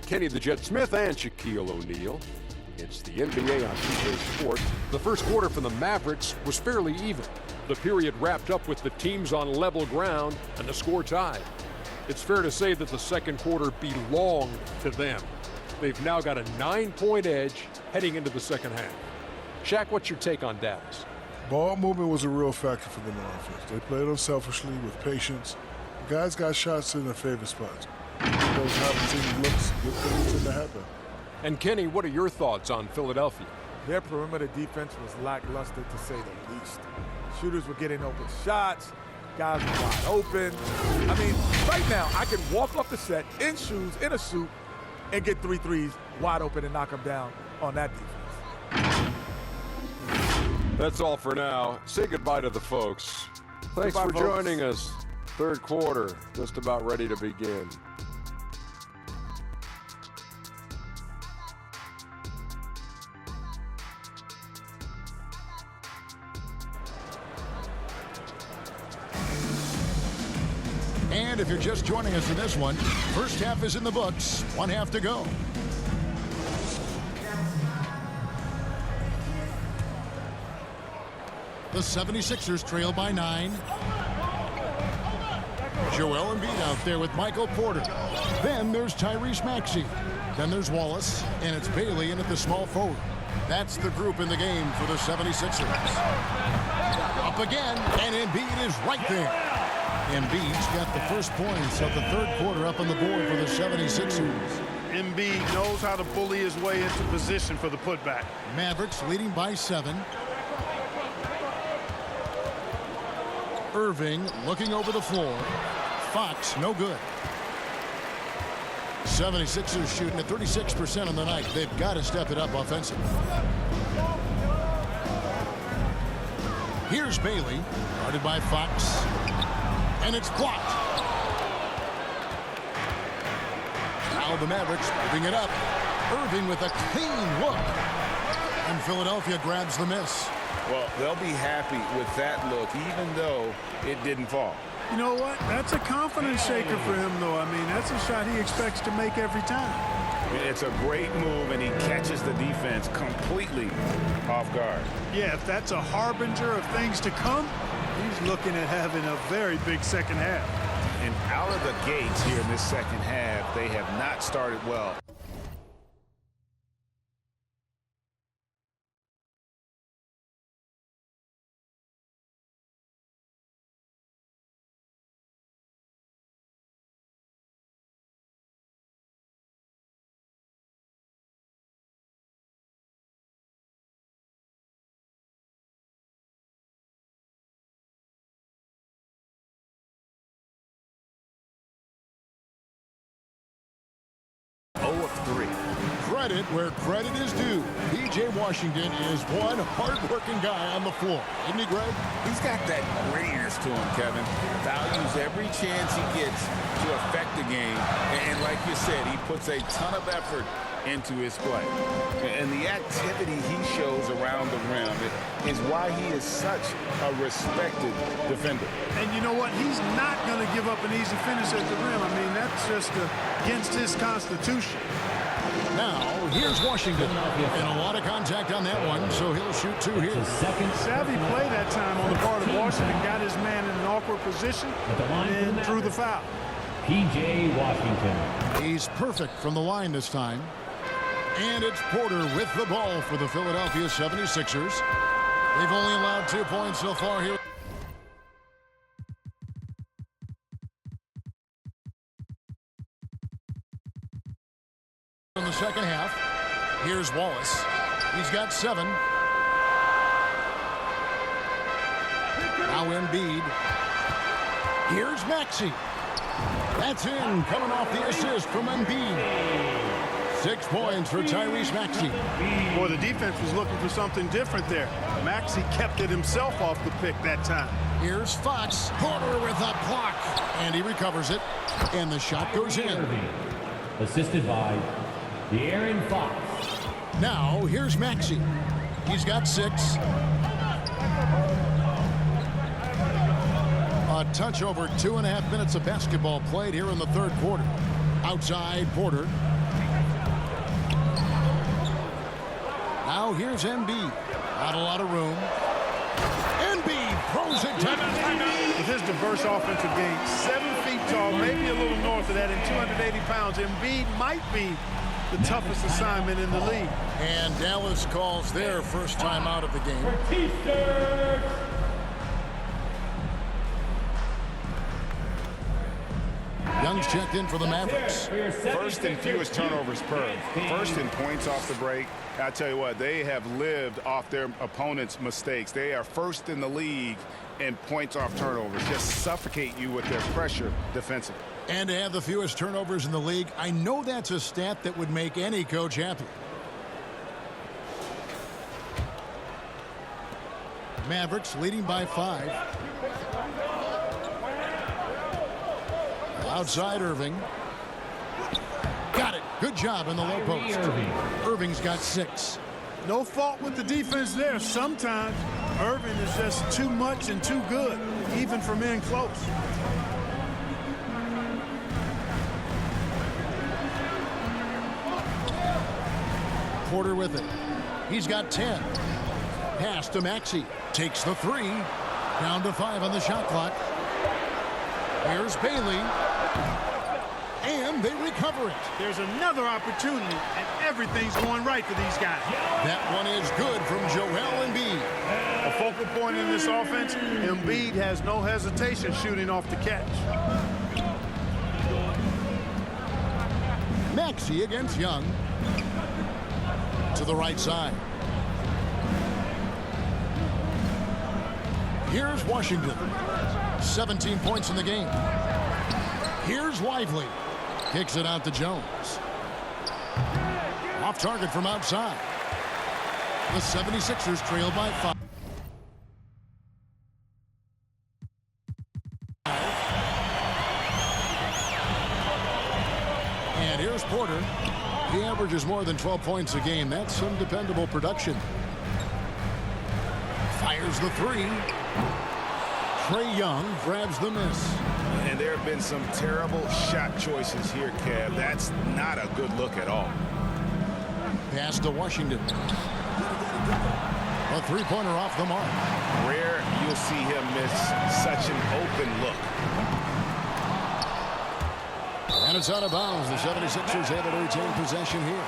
Kenny the Jet Smith and Shaquille O'Neal. It's the NBA on PJ Sports. The first quarter for the Mavericks was fairly even. The period wrapped up with the teams on level ground and the score tied. It's fair to say that the second quarter belonged to them. They've now got a 9-point edge heading into the second half. Shaq, what's your take on Dallas? Ball movement was a real factor for them on offense. They played unselfishly with patience. The guys got shots in their favorite spots. Those how the team looks, good things tend to happen. And Kenny, what are your thoughts on Philadelphia? Their perimeter defense was lackluster, to say the least. Shooters were getting open shots. Guys were wide open. I mean, right now, I can walk off the set in shoes, in a suit, and get 3 threes wide open and knock them down on that defense. That's all for now. Say goodbye to the folks. Thanks for joining us. Third quarter, just about ready to begin. And if you're just joining us for this one, first half is in the books, 1 half to go. The 76ers trail by 9. Joel Embiid out there with Michael Porter. Then there's Tyrese Maxey. Then there's Wallace, and it's Bailey in at the small forward. That's the group in the game for the 76ers. Up again, and Embiid is right there. Embiid's got the first points of the third quarter up on the board for the 76ers. Embiid knows how to bully his way into position for the putback. Mavericks leading by 7. Irving looking over the floor. Fox, no good. 76ers shooting at 36% on the night. They've got to step it up offensively. Here's Bailey, guarded by Fox. And it's blocked. Now the Mavericks moving it up. Irving with a clean look. And Philadelphia grabs the miss. Well, they'll be happy with that look, even though it didn't fall. You know what? That's a confidence shaker for him, though. I mean, that's a shot he expects to make every time. It's a great move, and he catches the defense completely off guard. Yeah, if that's a harbinger of things to come, he's looking at having a very big second half. And out of the gates here in this second half, they have not started well. Credit where credit is due. PJ Washington is one hard-working guy on the floor. Isn't he, Greg? He's got that grittiness to him, Kevin. Values every chance he gets to affect the game. And like you said, he puts a ton of effort into his play. And the activity he shows around the rim is why he is such a respected defender. And you know what? He's not going to give up an easy finish at the rim. I mean, that's just against his constitution. Now, here's Washington. And a lot of contact on that one, so he'll shoot 2 here. Savvy play that time on the part of Washington. Got his man in an awkward position and drew the foul. PJ Washington. He's perfect from the line this time. And it's Porter with the ball for the Philadelphia 76ers. They've only allowed 2 points so far here. In the second half, here's Wallace. He's got 7. Now Embiid. Here's Maxey. That's in, coming off the assist from Embiid. 6 points for Tyrese Maxey. Boy, the defense was looking for something different there. Maxey kept it himself off the pick that time. Here's Fox. Porter with a block. And he recovers it. And the shot goes in. Assisted by De'Aaron Fox. Now, here's Maxey. He's got 6. A touch over 2.5 minutes of basketball played here in the third quarter. Outside, Porter. Now here's Embiid. Not a lot of room. Embiid throws it to With his diverse offensive game, 7 feet tall, maybe a little north of that, and 280 pounds, Embiid might be the toughest assignment in the league. And Dallas calls their first time out of the game. Young's checked in for the Mavericks. First and fewest turnovers per. First in points off the break. I tell you what, they have lived off their opponent's mistakes. They are first in the league in points off turnovers. Just suffocate you with their pressure defensively. And to have the fewest turnovers in the league, I know that's a stat that would make any coach happy. Mavericks leading by 5. Outside Irving. Got it. Good job in the low post. Irving's got 6. No fault with the defense there. Sometimes Irving is just too much and too good, even for men close. Porter with it. He's got 10. Pass to Maxey. Takes the 3. Down to 5 on the shot clock. Here's Bailey. And they recover it. There's another opportunity, and everything's going right for these guys. That one is good from Joel Embiid. A focal point in this offense, Embiid has no hesitation shooting off the catch. Maxey against Young. To the right side. Here's Washington. 17 points in the game. Here's Lively. Kicks it out to Jones. Off target from outside. The 76ers trailed by 5. And here's Porter. He averages more than 12 points a game. That's some dependable production. Fires the 3. Trae Young grabs the miss. And there have been some terrible shot choices here, Kev. That's not a good look at all. Pass to Washington. A 3-pointer off the mark. Rare you'll see him miss such an open look. And it's out of bounds. The 76ers able to retain possession here.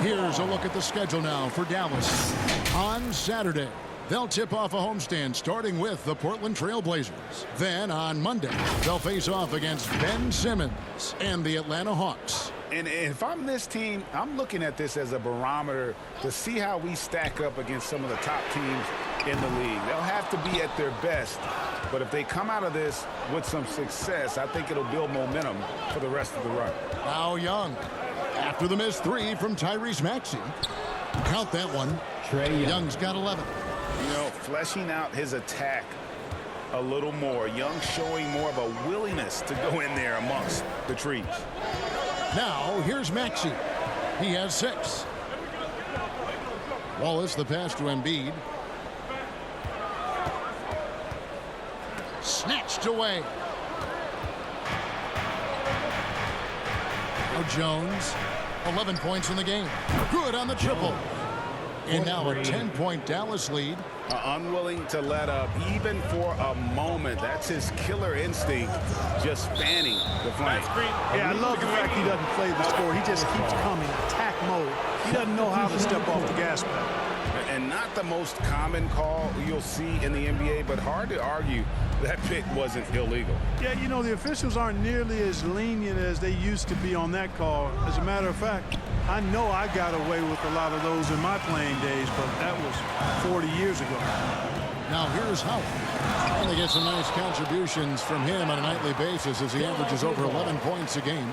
Here's a look at the schedule now for Dallas. On Saturday, they'll tip off a homestand starting with the Portland Trail Blazers. Then on Monday, they'll face off against Ben Simmons and the Atlanta Hawks. And if I'm this team, I'm looking at this as a barometer to see how we stack up against some of the top teams in the league. They'll have to be at their best. But if they come out of this with some success, I think it'll build momentum for the rest of the run. Now Young. After the missed 3 from Tyrese Maxey. Count that one. Trae Young's got 11. You know, fleshing out his attack a little more. Young showing more of a willingness to go in there amongst the trees. Now here's Maxey. He has 6. Wallace the pass to Embiid. Snatched away. Now Jones. 11 points in the game. Good on the triple. And now a 10-point Dallas lead. Unwilling to let up even for a moment. That's his killer instinct, just fanning the flame. Yeah, I love the fact he doesn't play the score. He just keeps coming, attack mode. He doesn't know how to step off the gas pedal. And not the most common call you'll see in the NBA, but hard to argue that pick wasn't illegal. Yeah, you know, the officials aren't nearly as lenient as they used to be on that call. As a matter of fact, I know I got away with a lot of those in my playing days, but that was 40 years ago. Now here's Howard. And they get some nice contributions from him on a nightly basis as he averages over 11 points a game.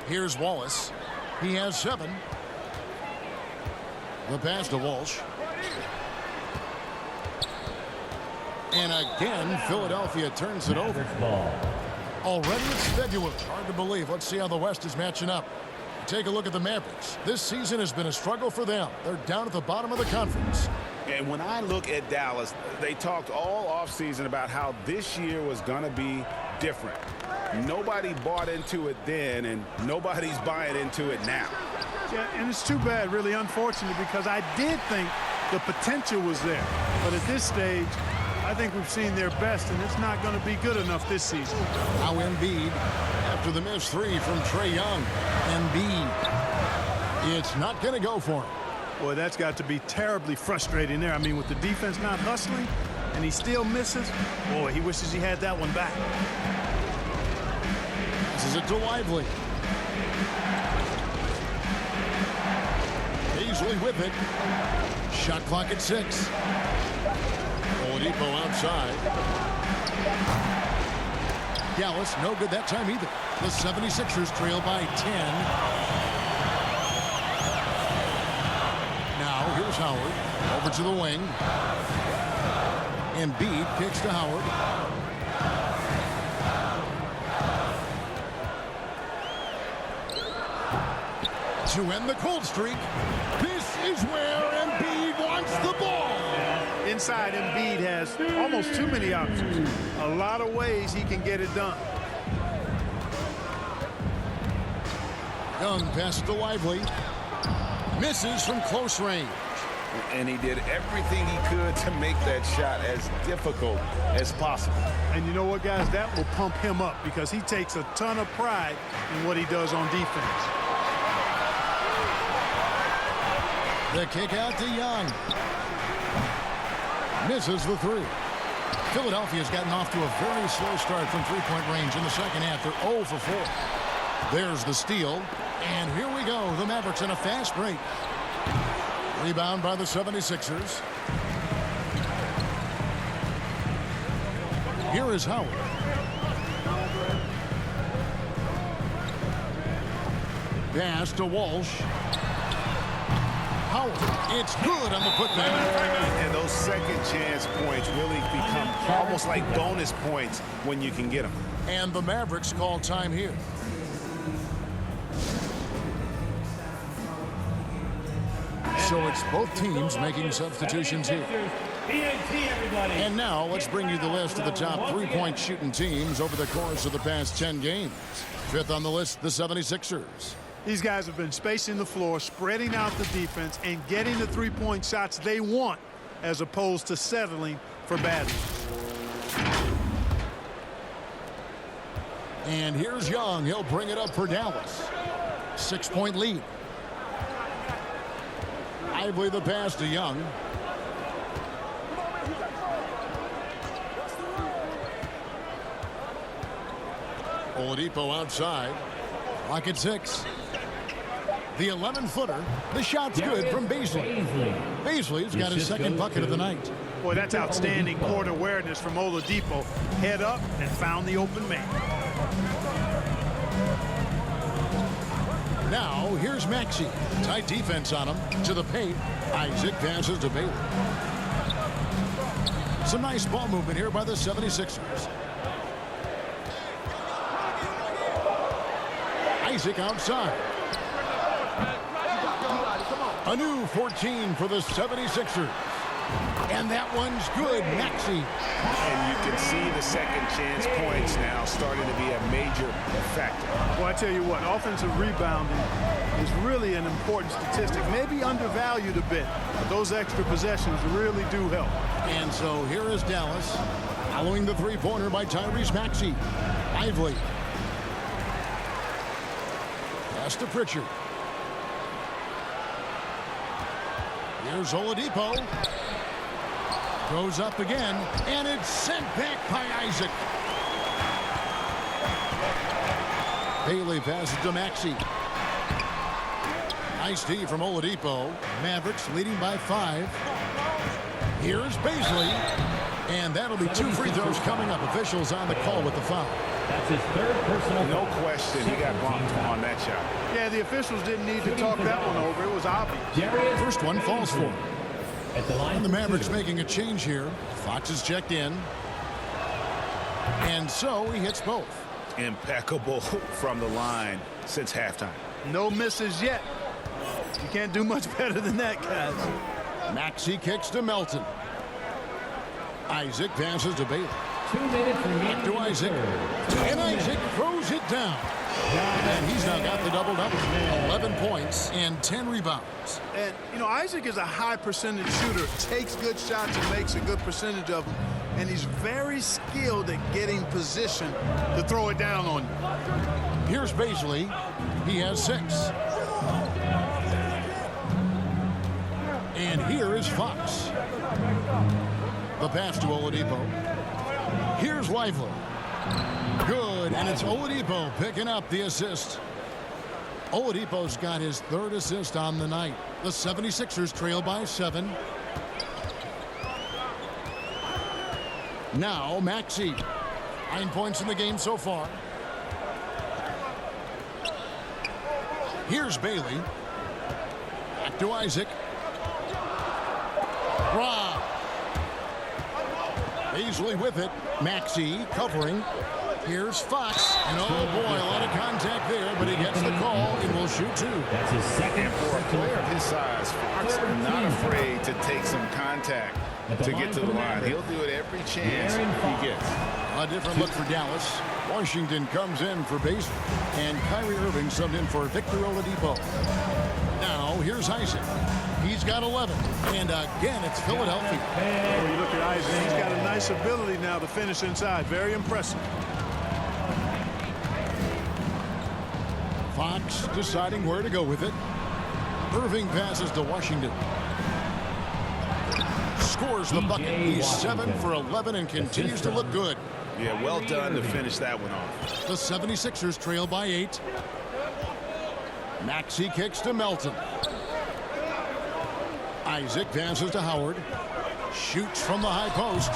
Here's Wallace. He has 7. The pass to Walsh. And again, Philadelphia turns it over. Already it's February. Hard to believe. Let's see how the West is matching up. Take a look at the Mavericks. This season has been a struggle for them. They're down at the bottom of the conference. And when I look at Dallas, they talked all offseason about how this year was going to be different. Nobody bought into it then, and nobody's buying into it now. Yeah, and it's too bad, really unfortunate, because I did think the potential was there. But at this stage, I think we've seen their best, and it's not going to be good enough this season. Now Embiid, after the missed three from Trae Young. Embiid, it's not going to go for him. Boy, that's got to be terribly frustrating there. I mean, with the defense not hustling, and he still misses, boy, he wishes he had that one back. This is it to Lively. Beasley with it. Shot clock at 6. Oladipo outside. Dallas, no good that time either. The 76ers trail by 10. Now, here's Howard. Over to the wing. Embiid kicks to Howard. To end the cold streak. This is where Embiid wants the ball. Inside, Embiid has almost too many options. A lot of ways he can get it done. Young passes to Lively. Misses from close range. And he did everything he could to make that shot as difficult as possible. And you know what, guys? That will pump him up because he takes a ton of pride in what he does on defense. The kick out to Young. Misses the three. Philadelphia's gotten off to a very slow start from three-point range in the second half. They're 0 for 4. There's the steal. And here we go. The Mavericks in a fast break. Rebound by the 76ers. Here is Howard. Pass to Walsh. Howard. It's good on the putback. And those second chance points really become almost like bonus points when you can get them. And the Mavericks call time here. So it's both teams making substitutions here. And now let's bring you the list of the top three-point shooting teams over the course of the past 10 games. Fifth on the list, the 76ers. These guys have been spacing the floor, spreading out the defense, and getting the three-point shots they want as opposed to settling for bad ones. And here's Young. He'll bring it up for Dallas. 6-point lead. Lively the pass to Young. Oladipo outside. Clock at 6. The 11-footer. The shot's good from Beasley. Beasley's got his second bucket of the night. Boy, that's outstanding court awareness from Oladipo. Head up and found the open man. Now, here's Maxey. Tight defense on him. To the paint. Isaac passes to Bailey. Some nice ball movement here by the 76ers. Isaac outside. A new 14 for the 76ers. And that one's good. Maxey. And you can see the second chance points now starting to be a major factor. Well, I tell you what, offensive rebounding is really an important statistic. Maybe undervalued a bit, but those extra possessions really do help. And so here is Dallas following the three-pointer by Tyrese Maxey. Lively. Pass to Pritchard. Here's Oladipo. Goes up again, and it's sent back by Isaac. Bailey passes to Maxey. Nice D from Oladipo. Mavericks leading by 5. Here's Beasley. And that'll be 2 free throws coming up. Officials on the call with the foul. That's his third personal No foul. question, he got bumped on that shot. Yeah, the officials didn't need to talk that one over. It was obvious. Darius First one falls for him. at the line. And the Mavericks making a change here. Fox is checked in. And so he hits both. Impeccable from the line since halftime. No misses yet. You can't do much better than that, guys. Maxey kicks to Melton. Isaac passes to Bailey. 2 minutes remaining. To Isaac. And Isaac throws it down. And he's now got the double-double. 11 points and 10 rebounds. And, you know, Isaac is a high percentage shooter, takes good shots and makes a good percentage of them. And he's very skilled at getting position to throw it down on you. Here's Baisley. He has 6. And here is Fox. The pass to Oladipo. Here's Lively. Good, and it's Oladipo picking up the assist. Oladipo's got his 3rd assist on the night. The 76ers trail by 7. Now Maxey. 9 points in the game so far. Here's Bailey. Back to Isaac. Rob. Baisley with it. Maxey covering. Here's Fox. And oh boy, a lot of contact there, but he gets the call and will shoot 2. That's his second. And for a player of his size, Fox not afraid to take some contact to get to the line. He'll do it every chance he gets. A different look for Dallas. Washington comes in for Baisley. And Kyrie Irving subbed in for Victor Oladipo. Now, here's Isaac. He's got 11. And again, it's Philadelphia. Oh, you look at Isaac, he's got a nice ability now to finish inside. Very impressive. Fox deciding where to go with it. Irving passes to Washington. Scores the bucket. He's 7 for 11 and continues to look good. Yeah, well done to finish that one off. The 76ers trail by 8. Maxey kicks to Melton. Isaac passes to Howard. Shoots from the high post.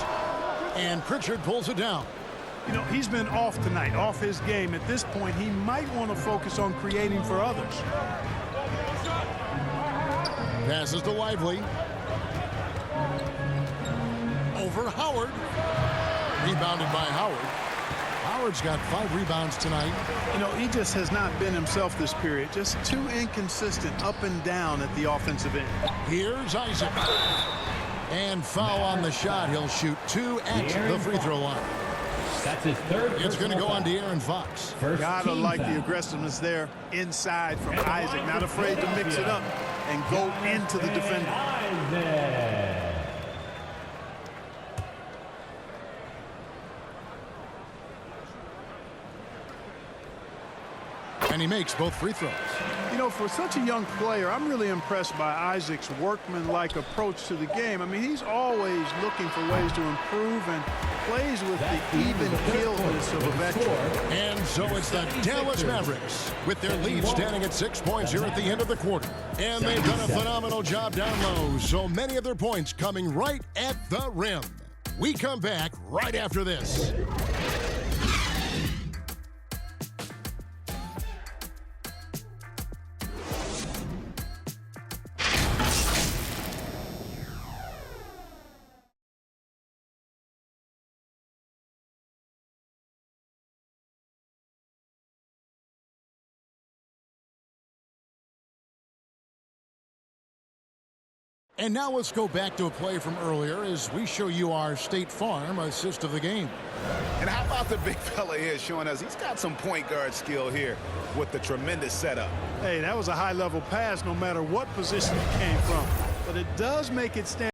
And Pritchard pulls it down. You know, he's been off tonight, off his game. At this point, he might want to focus on creating for others. Passes to Lively. Over Howard. Rebounded by Howard. Howard's got 5 rebounds tonight. You know, he just has not been himself this period. Just too inconsistent up and down at the offensive end. Here's Isaac. And foul on the shot. He'll shoot 2 at the free throw line. That's his 3rd. It's going to go on to Aaron Fox. Gotta like the aggressiveness there inside from Isaac. Not afraid to mix it up and go into the defender. Isaac. And he makes both free throws. You know, for such a young player, I'm really impressed by Isaac's workman-like approach to the game. I mean, he's always looking for ways to improve and plays with the even-keeledness of a veteran. And so it's the Dallas Mavericks with their lead standing at 6 points here at the end of the quarter. And they've done a phenomenal job down low, so many of their points coming right at the rim. We come back right after this. And now let's go back to a play from earlier as we show you our State Farm assist of the game. And how about the big fella here showing us he's got some point guard skill here with the tremendous setup. Hey, that was a high-level pass no matter what position it came from. But it does make it stand.